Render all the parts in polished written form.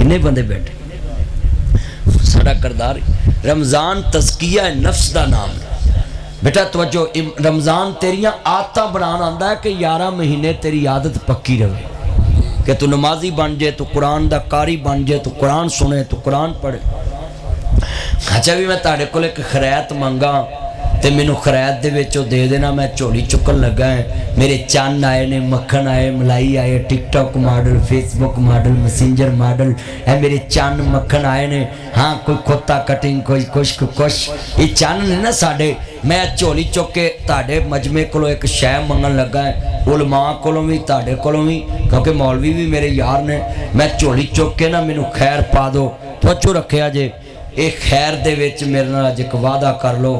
किन्ने बंदे बैठे साडा करदार रमज़ान तज़किया नफ्स का नाम है बेटा तवज्जो रमज़ान तेरिया आदत बनाना आंदा है कि 11 महीने तेरी आदत पक्की रहे कि तू नमाजी बन जाए तू कुरान का कारी बन जाए तू कुरान सुने तू कुरान पढ़े। अच्छा भी मैं तुहाडे कोल एक खरैत मंगा तो मैनू खरैत दे विचों दे देना मैं झोली चुकन लगा है। मेरे चन्न आए ने मक्खन आए मलाई आए TikTok model Facebook model messenger model है मेरे चन्न मक्खन आए ने। हाँ कोई खोता कटिंग कोई कुछ ये चन्न ने ना साडे मैं झोली चुक के तुहाडे मजमे कोलों एक शै मंगन लगा है उलमा कोलों भी तुहाडे कोलों भी क्योंकि मौलवी भी मेरे यार ने। मैं झोली चुक के ना मैनू खैर पा दो तवज्जो रखिया जे ये खैर दे विच मेरे नाल अज एक वादा कर लो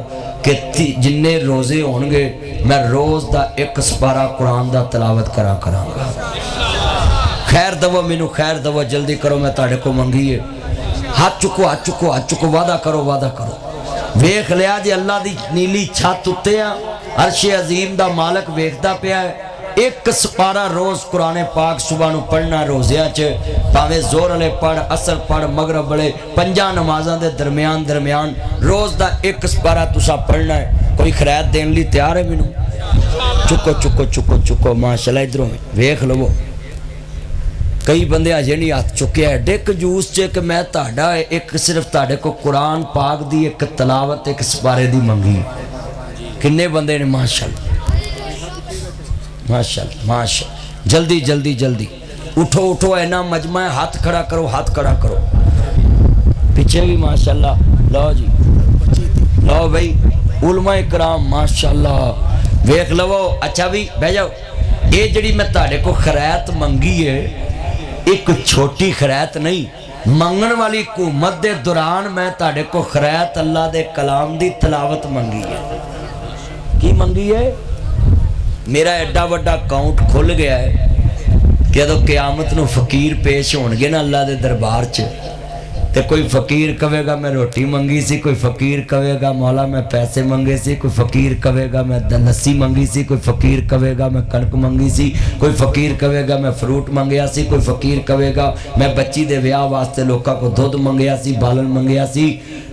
कि जिन्ने रोज़े होणगे मैं रोज़ का एक सपारा कुरान का तलावत करांगा। खैर दवो मैनू खैर दवो जल्दी करो मैं तुहाडे को मंगी है। हाथ चुको हाथ चुको हाथ चुको वादा करो वादा करो। वेख लिया जी अल्लाह की नीली छत उत्ते आ अर्शे अजीम का मालक वेखदा पिया है। एक सपारा रोज़ कुरान पाक सुबह नूं पढ़ना रोज़िया च भावें जोर वाले पढ़ असर पढ़ मगरब वाले 5 नमाज़ां दे दरम्यान रोज़ का एक सपारा तुसा पढ़ना है। कोई खैरात देने लिए तैयार है मैनू? चुको चुको चुको चुको माशाल्लाह इधरों वेख लवो। कई बंदे अजे नहीं हाथ चुके है डिक जूस च कि मैं तुहाडा एक सिर्फ तुहाडे को कुरान पाक दी एक तलावत एक सपारे दी मंगी। किन्ने बंदे ने? माशाल्लाह माशाल्लाह माशाल्लाह। जल्दी जल्दी जल्दी उठो उठो ऐना मजमा है हाथ खड़ा करो हाथ खड़ा करो। पीछे भी माशाल्लाह लो जी लो भाई उलमा इकराम माशाल्लाह वेख लवो। अच्छा भी बह जाओ। ये जड़ी मैं तुहाडे को खैरात मंगी है एक छोटी खैरात नहीं मंगन वाली हुकूमत के दौरान मैं तुहाडे को खैरात अल्लाह दे कलाम दी तलावत मंगी है। की मंगी है? मेरा एडा वड्डा अकाउंट खुल गया है कि जदों क़यामत नूं फकीर पेश होणगे ना अल्लाह दे दरबार च ते कोई फकीर कहेगा मैं रोटी मंगी सी कोई फकीर कहेगा मौला मैं पैसे मंगे सी कोई फकीर कहेगा मैं लस्सी मंगी सी कोई फकीर कहेगा मैं कणक मंगी सी कोई फकीर कहेगा मैं फ्रूट मंगया सी कोई फकीर कहेगा मैं बच्ची दे विआह वास्ते लोकां को दुध मंगया सी बालन मंगया सी।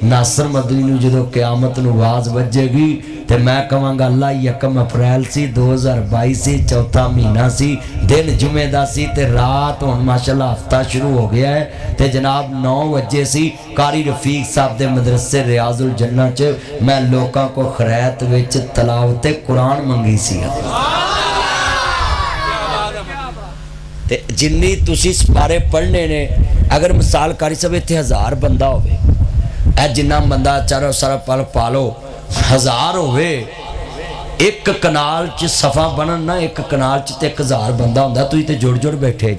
नासर मदनी नूं जदों क़यामत नूं आवाज़ वजेगी ते मैं कहांगा अल्लाह 1 अप्रैल सी 2022 सी चौथा महीना सी दिन जुमे दा सी ते रात हुण माशाल्लाह हफ्ता शुरू हो गया है ते जनाब 9 बजे सी कारी रफीक साहब दे मदरसे रियाजुल जन्नत च मैं लोकां को खैरात विच तलावत कुरान मंगी सी। ते जिन्नी तुसी सपारे पढ़ने ने अगर मिसाल कारी साहब इत्थे 1000 बंदा होवे ए जिन्ना बंदा चारो सारा पल पालो 1000 होवे एक कनाल च सफा बनन ना एक कनाल च ते 1000 बंदा हुंदा तुसीं ते जुड़ जुड़ बैठे।